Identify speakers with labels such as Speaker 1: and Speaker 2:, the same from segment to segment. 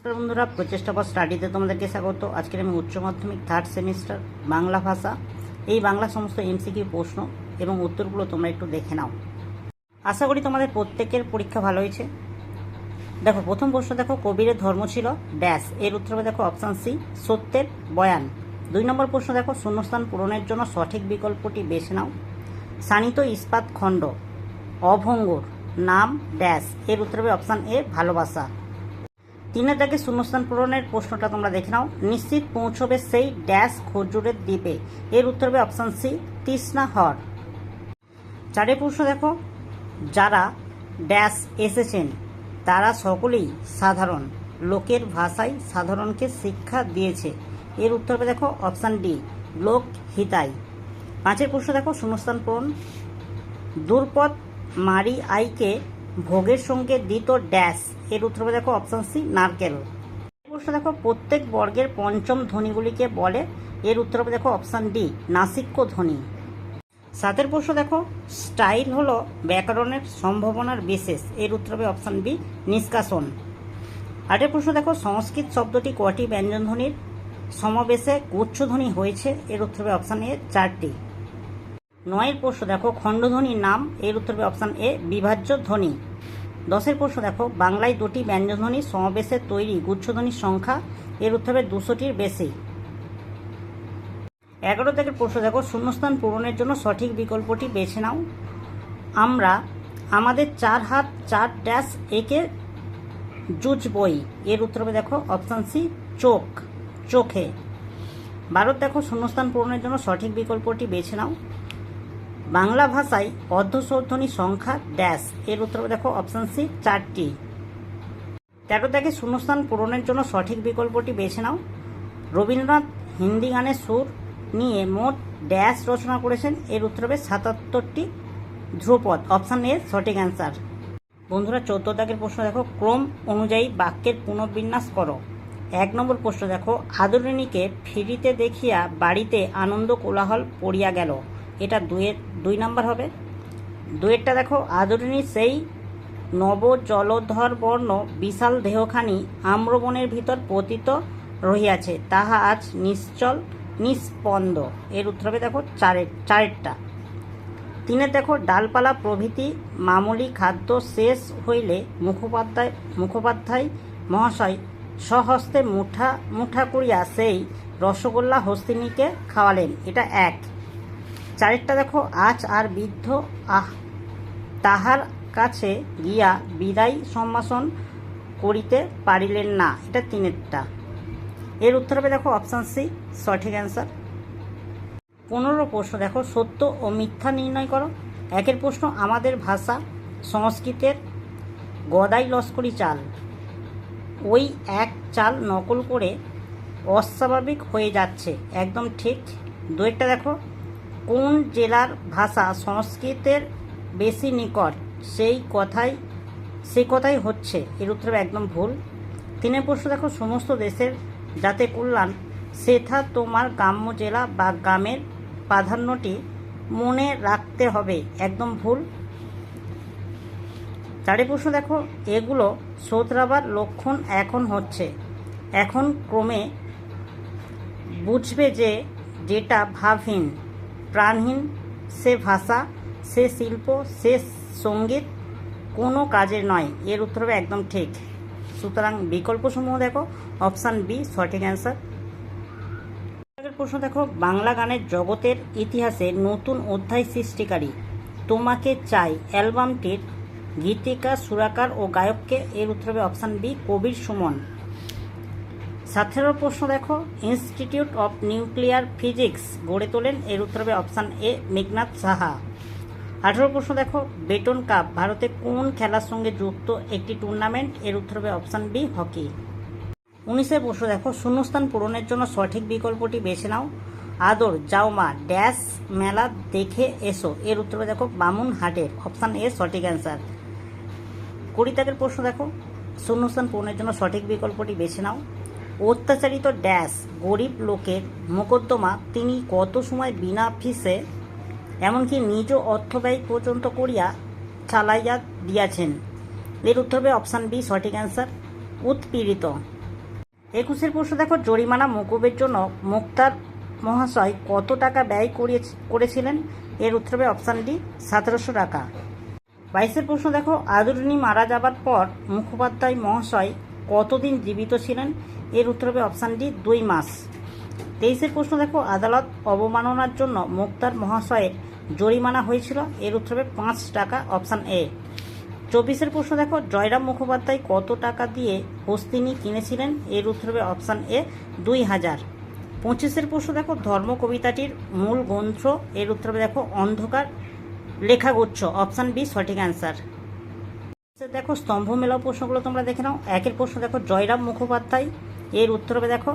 Speaker 1: নমস্কার বন্ধুরা, প্রচেষ্টা ফর স্টাডিতে তোমাদেরকে স্বাগত। আজকের আমি উচ্চ মাধ্যমিক থার্ড সেমিস্টার বাংলা ভাষা এই বাংলা সমস্ত এমসিকিউ প্রশ্ন এবং উত্তরগুলো তোমরা একটু দেখে নাও। আশা করি তোমাদের প্রত্যেকের পরীক্ষা ভালো হয়েছে। দেখো, প্রথম প্রশ্ন দেখো, কবিরের ধর্ম ছিল ড্যাশ, এর উত্তর হবে দেখো অপশান সি, সত্যের বয়ান। 2 নম্বর প্রশ্ন দেখো, শূন্যস্থান পূরণের জন্য সঠিক বিকল্পটি বেছে নাও। শানিত ইস্পাত খণ্ড অভঙ্গুর নাম ড্যাশ, এর উত্তর হবে অপশান এ, ভালোবাসা। 3 দাগে শূন্যস্থান পূরণের প্রশ্নটা তোমরা দেখে নাও। নিশ্চিত পৌঁছবে সেই ড্যাশ খজুরের দ্বীপে, এর উত্তর হবে অপশান সি, তৃষ্ণা হর। 4 প্রশ্ন দেখো, যারা ড্যাশ এসেছেন তারা সকলেই সাধারণ, লোকের ভাষায় সাধারণকে শিক্ষা দিয়েছে, এর উত্তর হবে দেখো অপশান ডি, লোক হিতাই। 5 প্রশ্ন দেখো, শূন্যস্থান পূরণ। দুর্পদ মারি আইকে ভোগের সঙ্গে দিত ড্যাশ, এর উত্তর হবে দেখো অপশান সি, নারকেল। প্রশ্ন দেখো, প্রত্যেক বর্গের পঞ্চম ধ্বনিগুলিকে বলে, এর উত্তর হবে দেখো অপশান ডি, নাসিক্য ধ্বনি। 7 প্রশ্ন দেখো, স্টাইল হলো ব্যাকরণের সম্ভাবনার বিশেষ, এর উত্তর হবে অপশান বি, নিষ্কাশন। 8 প্রশ্ন দেখো, সংস্কৃত শব্দটি কটি ব্যঞ্জনধ্বনির সমাবেশে গুচ্ছধ্বনি হয়েছে, এর উত্তর হবে অপশান এ, 4টি। 9 প্রশ্ন দেখো, খণ্ডধ্বনির নাম, এর উত্তর হবে অপশান এ, বিভাজ্য ধ্বনি। 10 প্রশ্ন দেখো, বাংলায় 2টি ব্যঞ্জনধ্বনি সমাবেশে তৈরি গুচ্ছধ্বনির সংখ্যা, এর উত্তর হবে 200টির বেশি। 11 থেকে প্রশ্ন দেখো, শূন্যস্থান পূরণের জন্য সঠিক বিকল্পটি বেছে নাও। আমরা আমাদের 4 হাত 4 ড্যাশ একে জুজবই, এর উত্তর হবে দেখো অপশান সি, চোখ, চোখে। 12 দেখো, শূন্যস্থান পূরণের জন্য সঠিক বিকল্পটি বেছে নাও। বাংলা ভাষায় অর্ধস্বরধ্বনির সংখ্যা ড্যাশ, এর উত্তর হবে দেখো অপশান সি, 4টি। 13 দেখে, শূন্যস্থান পূরণের জন্য সঠিক বিকল্পটি বেছে নাও। রবীন্দ্রনাথ হিন্দি গানের সুর নিয়ে মোট ড্যাশ রচনা করেছেন, এর উত্তর হবে 77টি ধ্রুপদ, অপশান এ সঠিক অ্যান্সার। বন্ধুরা, 14 দাগের প্রশ্ন দেখো, ক্রম অনুযায়ী বাক্যের পুনর্বিন্যাস করো। 1 নম্বর প্রশ্ন দেখো, আদরিণীকে ফিরিতে দেখিয়া বাড়িতে আনন্দ কোলাহল পড়িয়া গেল, এটা 2 নম্বর হবে। 2 দেখো, আদরিণী সেই নব জলধর বর্ণ বিশাল দেহখানি আম্রবনের ভিতর পতিত রহিয়াছে, তাহা আজ নিশ্চল নিস্পন্দ, এর উত্তর হবে দেখো 4টা। 3 দেখো, ডালপালা প্রভৃতি মামুলি খাদ্য শেষ হইলে মুখোপাধ্যায় মহাশয় স্বহস্তে মুঠা মুঠা করিয়া সেই রসগোল্লা হস্তিনীকে খাওয়ালেন, এটা 1। 4 দেখো, আজ আর বৃদ্ধ তাহার কাছে গিয়া বিদায় সম্ভাষণ করিতে পারিলেন না, এটা 3টা। এর উত্তর হবে দেখো অপশান সি, সঠিক অ্যান্সার। 15 প্রশ্ন দেখো, সত্য ও মিথ্যা নির্ণয় করো। 1 প্রশ্ন, আমাদের ভাষা সংস্কৃতের গদাই লস্করি চাল ওই এক চাল নকল করে অস্বাভাবিক হয়ে যাচ্ছে, একদম ঠিক। 2 দেখো, কোন জেলার ভাষা সংস্কৃতের বেশি নিকট সেই কথাই হচ্ছে, এর উত্তর হবে একদম ভুল। 3 প্রশ্ন দেখো, সমস্ত দেশের যাতে কল্যাণ সেথা তোমার গ্রাম্য জেলা বা গ্রামের প্রাধান্যটি মনে রাখতে হবে, একদম ভুল। 4 প্রশ্ন দেখো, এগুলো শোধরাবার লক্ষণ এখন হচ্ছে, এখন ক্রমে বুঝবে যে যেটা ভাবহীন প্রাণহীন সে ভাষা, সে শিল্প, সে সঙ্গীত কোনো কাজের নয়, এর উত্তর হবে একদম ঠিক। সুতরাং বিকল্পসমূহ দেখো অপশান বি, সঠিক অ্যান্সার। প্রশ্ন দেখো, বাংলা গানের জগতের ইতিহাসে নতুন অধ্যায় সৃষ্টিকারী তোমাকে চাই অ্যালবামটির গীতিকার, সুরাকার ও গায়ককে, এর উত্তর হবে অপশান বি, কবির সুমন। 17 প্রশ্ন দেখো, ইনস্টিটিউট অফ নিউক্লিয়ার ফিজিক্স গড়ে তোলেন, এর উত্তর হবে অপশান এ, মেঘনাথ সাহা। 18 প্রশ্ন দেখো, বেটন কাপ ভারতে কোন খেলার সঙ্গে যুক্ত একটি টুর্নামেন্ট, এর উত্তর হবে অপশান বি, হকি। 19 প্রশ্ন দেখো, শূন্যস্থান পূরণের জন্য সঠিক বিকল্পটি বেছে নাও। আদর যাও মা ড্যাশ মেলা দেখে এসো, এর উত্তর হবে দেখো বামুনহাটের, অপশান এ সঠিক অ্যান্সার। 20 দাগের প্রশ্ন দেখো, শূন্যস্থান পূরণের জন্য সঠিক বিকল্পটি বেছে নাও। অত্যাচারিত ড্যাশ গরিব লোকের মোকদ্দমা তিনি কত সময় বিনা ফিসে এমনকি নিজ অর্থব্যয় পর্যন্ত করিয়া চালাইয়া দিয়াছেন, এর উত্তর হবে অপশান বি, সঠিক অ্যান্সার। উৎপীড়িত 21-এর প্রশ্ন দেখো, জরিমানা মকুবের জন্য মুক্তার মহাশয় কত টাকা ব্যয় করেছিলেন? এর উত্তর হবে অপশান ডি 1700 টাকা। 22-এর প্রশ্ন দেখো, আদরিণী মারা যাবার পর মুখোপাধ্যায় মহাশয় কতদিন জীবিত ছিলেন? এর উত্তর হবে অপশান ডি 2 মাস। 23-এর প্রশ্ন দেখো, আদালত অবমাননার জন্য মুক্তার মহাশয়ের জরিমানা হয়েছিল? এর উত্তর হবে 5 টাকা, অপশান এ। 24-এর প্রশ্ন দেখো, জয়রাম মুখোপাধ্যায় কত টাকা দিয়ে হস্তিনী কিনেছিলেন? এর উত্তর হবে অপশান এ 2000। 25-এর প্রশ্ন দেখো, ধর্ম কবিতাটির মূল গ্রন্থ? এর উত্তর হবে দেখো অন্ধকার লেখাগুচ্ছ, অপশান বি সঠিক অ্যান্সার। দেখো স্তম্ভ মেলাও প্রশ্নগুলো তোমরা দেখে নাও। 1-এর প্রশ্ন দেখো, জয়রাম মুখোপাধ্যায়, এর উত্তর হবে দেখো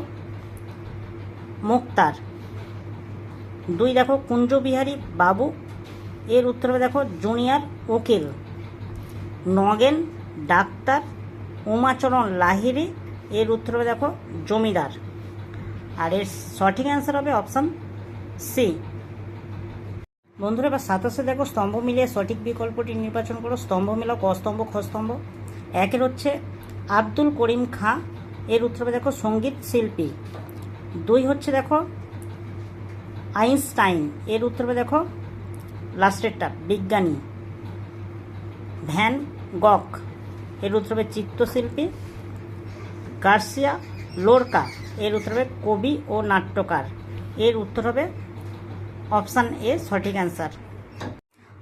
Speaker 1: মুক্তার। 2 দেখো, কুঞ্জবিহারী বাবু, এর উত্তর হবে দেখো জুনিয়র উকিল। নগেন ডাক্তার, উমাচরণ লাহিড়ী, এর উত্তর হবে দেখো জমিদার। আর এর সঠিক অ্যান্সার হবে অপশান সি। বন্ধুরা এবার 27-এ দেখো, স্তম্ভ মিলিয়ে সঠিক বিকল্পটি নির্বাচন করো। স্তম্ভ মেলাও ক স্তম্ভ খ স্তম্ভ। 1-এর হচ্ছে আব্দুল করিম খাঁ, এর উত্তর হবে দেখো সঙ্গীত শিল্পী। 2 হচ্ছে দেখো আইনস্টাইন, এর উত্তর হবে দেখো লাস্টেরটা বিজ্ঞানী। ভ্যান গক, এর উত্তর হবে চিত্রশিল্পী। গার্সিয়া লোরকা, এর উত্তর হবে কবি ও নাট্যকার। এর উত্তর হবে অপশান এ সঠিক অ্যান্সার।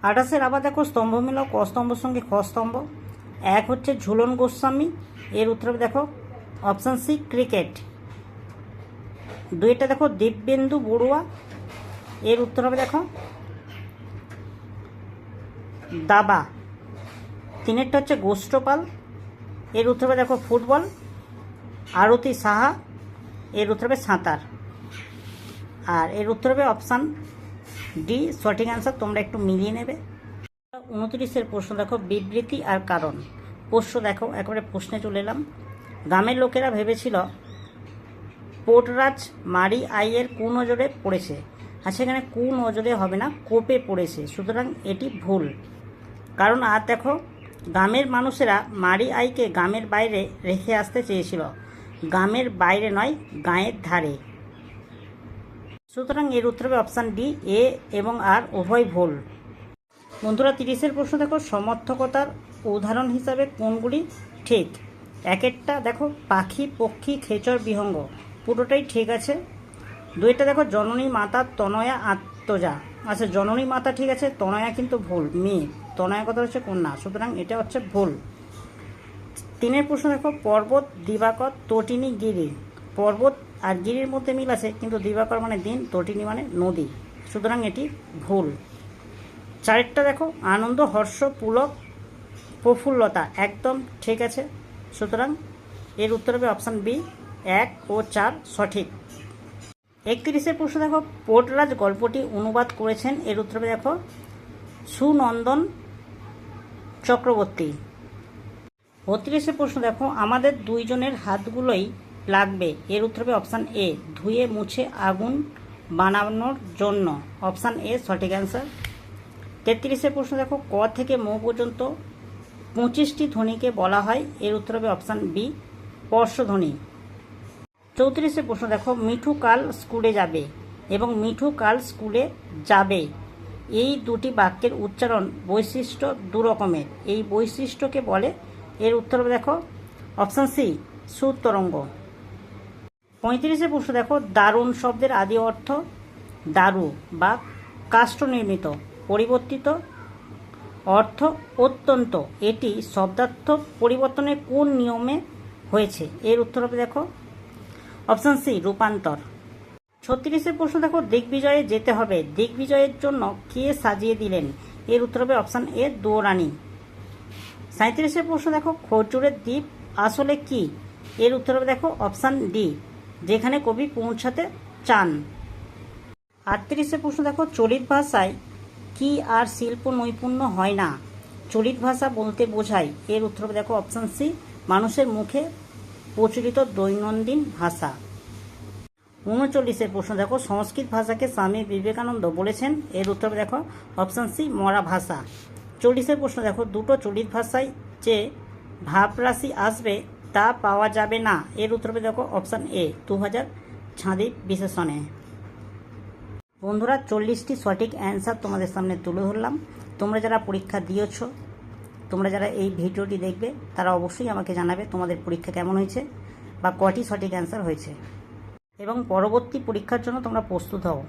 Speaker 1: 28-এর আবার দেখো, স্তম্ভ মেলাও ক স্তম্ভর সঙ্গে খ স্তম্ভ। 1 হচ্ছে ঝুলন গোস্বামী, এর উত্তর হবে দেখো অপশান সি ক্রিকেট। 2টা দেখো দিব্যেন্দু বড়ুয়া, এর উত্তর হবে দেখো দাবা। 3-এরটা হচ্ছে গোষ্ঠপাল, এর উত্তর হবে দেখো ফুটবল। আরতি সাহা, এর উত্তর হবে সাঁতার। আর এর উত্তর হবে অপশান ডি সঠিক অ্যান্সার, তোমরা একটু মিলিয়ে নেবে। 29-এর প্রশ্ন দেখো, বিবৃতি আর কারণ। প্রশ্ন দেখো, একেবারে প্রশ্নে চলে এলাম। গ্রামের লোকেরা ভেবেছিল পোর্টরাজ মারি আইয়ের কুনজরে পড়েছে। আর সেখানে কুনজরে হবে না, কোপে পড়েছে, সুতরাং এটি ভুল। কারণ আর দেখো, গ্রামের মানুষেরা মারি আইকে গ্রামের বাইরে রেখে আসতে চেয়েছিল, গ্রামের বাইরে নয় গাঁয়ের ধারে, সুতরাং এর উত্তর হবে অপশান ডি। এ এবং আর উভয় ভুল। বন্ধুরা 30-এর প্রশ্ন দেখো, সমর্থকতার উদাহরণ হিসাবে কোনগুলি ঠিক? 1-এরটা দেখো পাখি পক্ষী খেচর বিহঙ্গ, পুরোটাই ঠিক আছে। 2টা দেখো জননী মাতা তনয়া আত্মজা, আচ্ছা জননী মাতা ঠিক আছে, তনয়া কিন্তু ভুল, মেয়ে, তনয়া কথা হচ্ছে কন্যা, সুতরাং এটা হচ্ছে ভুল। 3-এর প্রশ্ন দেখো, পর্বত দিবাকর তটিনী গিরি, পর্বত আর গিরির মধ্যে মিল আছে, কিন্তু দিবাকর মানে দিন, তটিনী মানে নদী, সুতরাং এটি ভুল। 4-টা দেখো আনন্দ হর্ষ পুলক প্রফুল্লতা, একদম ঠিক আছে, সুতরাং এর উত্তর হবে অপশান বি 1 ও 4 সঠিক। 31-এর প্রশ্ন দেখো, পোর্টরাজ গল্পটি অনুবাদ করেছেন? এর উত্তর হবে দেখো সুনন্দন চক্রবর্তী। 32-এর প্রশ্ন দেখো, আমাদের 2 জনের হাতগুলোই লাগবে। এর উত্তর হবে অপশান এ ধুয়ে মুছে আগুন বানানোর জন্য, অপশান এ সঠিক অ্যান্সার। 33-এর প্রশ্ন দেখো, ক থেকে ম পর্যন্ত 25টি ধ্বনিকে বলা হয়? এর উত্তর হবে অপশান বি স্পর্শধ্বনি। 34-এর প্রশ্ন দেখো, মিঠু কাল স্কুলে যাবে এবং মিঠু কাল স্কুলে যাবে, এই দুটি বাক্যের উচ্চারণ বৈশিষ্ট্য 2 রকমের, এই বৈশিষ্ট্যকে বলে? এর উত্তর হবে দেখো অপশান সি সুর তরঙ্গ। 35-এর প্রশ্ন দেখো, দারুণ শব্দের আদি অর্থ দারু বা কাষ্ঠ নির্মিত, পরিবর্তিত অর্থ অত্যন্ত, এটি শব্দার্থ পরিবর্তনের কোন নিয়মে হয়েছে? এর উত্তর হবে দেখো অপশান সি রূপান্তর। 36-এর প্রশ্ন দেখো, দিগ্বিজয়ে যেতে হবে, দিগ্বিজয়ের জন্য কে সাজিয়ে দিলেন? এর উত্তর হবে অপশান এ দুয়োরানী। 37-এর প্রশ্ন দেখো, খজুরের দ্বীপ আসলে কি? এর উত্তর হবে দেখো অপশান ডি যেখানে কবি পৌঁছাতে চান। 38-এর প্রশ্ন দেখো, চলিত ভাষায় কি আর শিল্প নৈপুণ্য হয় না? চলিত ভাষা বলতে বোঝায়? এর উত্তর হবে দেখো অপশান সি মানুষের মুখে প্রচলিত দৈনন্দিন ভাষা। 39-এর প্রশ্ন দেখো, সংস্কৃত ভাষাকে স্বামী বিবেকানন্দ বলেছেন? এর উত্তর হবে দেখো অপশান সি মরা ভাষা। 40-এর প্রশ্ন দেখো, দুটো চলিত ভাষায় যে ভাবরাশি আসবে তা পাওয়া যাবে না। এর উত্তর হবে দেখো অপশান এ 2000 ছাঁদি বিশেষণে। বন্ধুরা 40টি সঠিক অ্যান্সার তোমাদের সামনে তুলে ধরলাম। তোমরা যারা পরীক্ষা দিয়েছো, তোমরা যারা এই ভিডিওটি দেখবে, তারা অবশ্যই আমাকে জানাবে তোমাদের পরীক্ষা কেমন হয়েছে বা কটি সঠিক অ্যান্সার হয়েছে, এবং পরবর্তী পরীক্ষার জন্য তোমরা প্রস্তুত হও।